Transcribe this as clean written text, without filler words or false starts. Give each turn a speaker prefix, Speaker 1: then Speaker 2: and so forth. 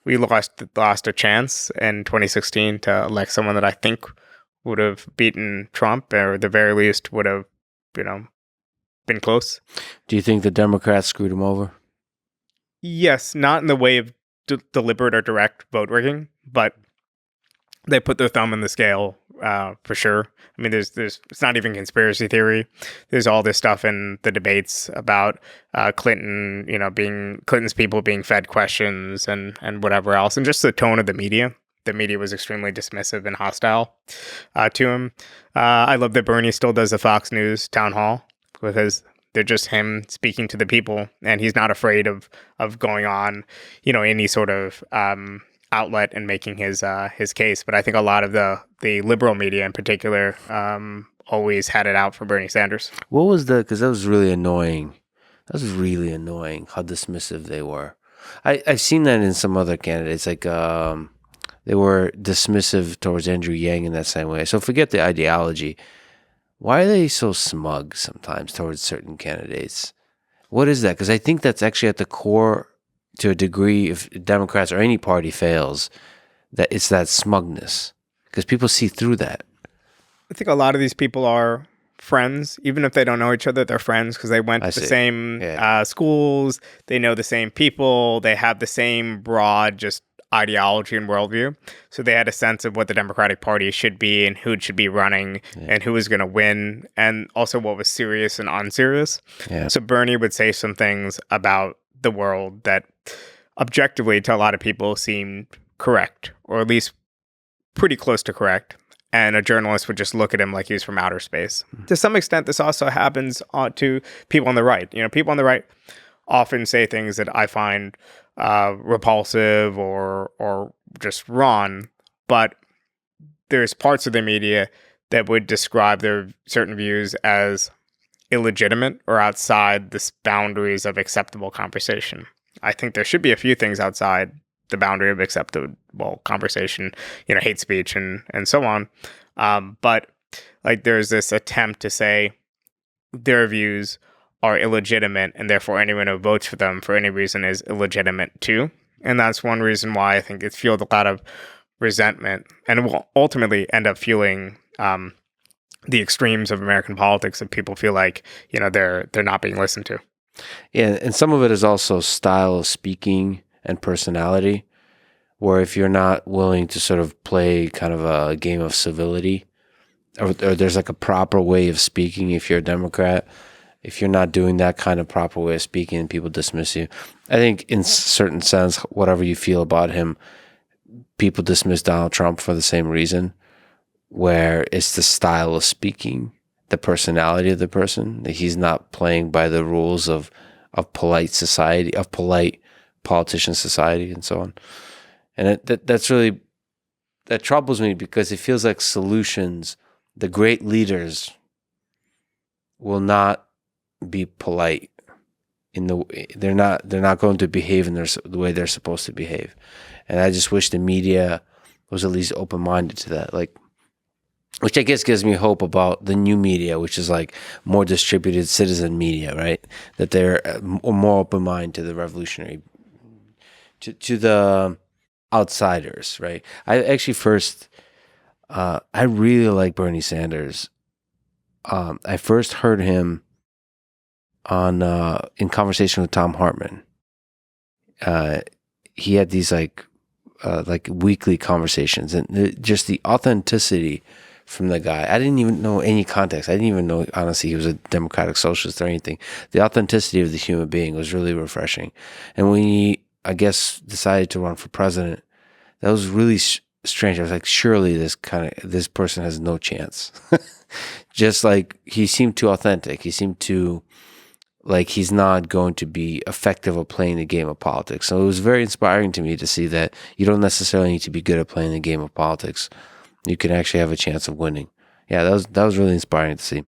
Speaker 1: we lost a chance in 2016 to elect someone that I think would have beaten Trump, or at the very least would have, you know, been close.
Speaker 2: Do you think the Democrats screwed him over?
Speaker 1: Yes, not in the way of deliberate or direct vote rigging, but they put their thumb in the scale for sure. I mean, there's it's not even conspiracy theory. There's all this stuff in the debates about Clinton, Clinton's people being fed questions and whatever else, and just the tone of the media. The media was extremely dismissive and hostile to him. I love that Bernie still does the Fox News town hall because they're just him speaking to the people, and he's not afraid of going on, any sort of outlet and making his case. But I think a lot of the liberal media in particular always had it out for Bernie Sanders.
Speaker 2: What was because that was really annoying. That was really annoying how dismissive they were. I've seen that in some other candidates, like they were dismissive towards Andrew Yang in that same way. So forget the ideology. Why are they so smug sometimes towards certain candidates? What is that? Because I think that's actually at the core, to a degree, if Democrats or any party fails, that it's that smugness. Because people see through that.
Speaker 1: I think a lot of these people are friends, even if they don't know each other. They're friends because they went to the same schools. They know the same people. They have the same broad just ideology and worldview. So they had a sense of what the Democratic Party should be and who it should be running and who was going to win, and also what was serious and unserious. Yeah. So Bernie would say some things about the world that objectively to a lot of people seemed correct, or at least pretty close to correct. And a journalist would just look at him like he was from outer space. To some extent, this also happens to people on the right. People on the right often say things that I find repulsive or just wrong, but there's parts of the media that would describe their certain views as illegitimate or outside the boundaries of acceptable conversation. I think there should be a few things outside the boundary of acceptable conversation, hate speech and so on. But like there's this attempt to say their views are illegitimate, and therefore anyone who votes for them for any reason is illegitimate too. And that's one reason why I think it's fueled a lot of resentment, and it will ultimately end up fueling the extremes of American politics, that people feel like they're not being listened to.
Speaker 2: Yeah, and some of it is also style of speaking and personality, where if you're not willing to sort of play kind of a game of civility, or there's like a proper way of speaking if you're a Democrat. If you're not doing that kind of proper way of speaking, people dismiss you. I think in certain sense, whatever you feel about him, people dismiss Donald Trump for the same reason, where it's the style of speaking, the personality of the person, that he's not playing by the rules of polite society, of polite politician society, and so on. And that troubles me, because it feels like solutions, the great leaders will not be polite they're not going to behave in the way they're supposed to behave. And I just wish the media was at least open-minded to that, which I guess gives me hope about the new media, which is like more distributed citizen media, right? That they're more open-minded to the revolutionary, to the outsiders, right? I actually I really like Bernie Sanders. I first heard him in conversation with Tom Hartman. He had these like weekly conversations, and just the authenticity from the guy. I didn't even know any context. I didn't even know, honestly, he was a democratic socialist or anything. The authenticity of the human being was really refreshing. And when he, I guess, decided to run for president, that was really strange. I was like, surely this person has no chance. Just like he seemed too authentic. He seemed too like he's not going to be effective at playing the game of politics. So it was very inspiring to me to see that you don't necessarily need to be good at playing the game of politics. You can actually have a chance of winning. Yeah, that was really inspiring to see.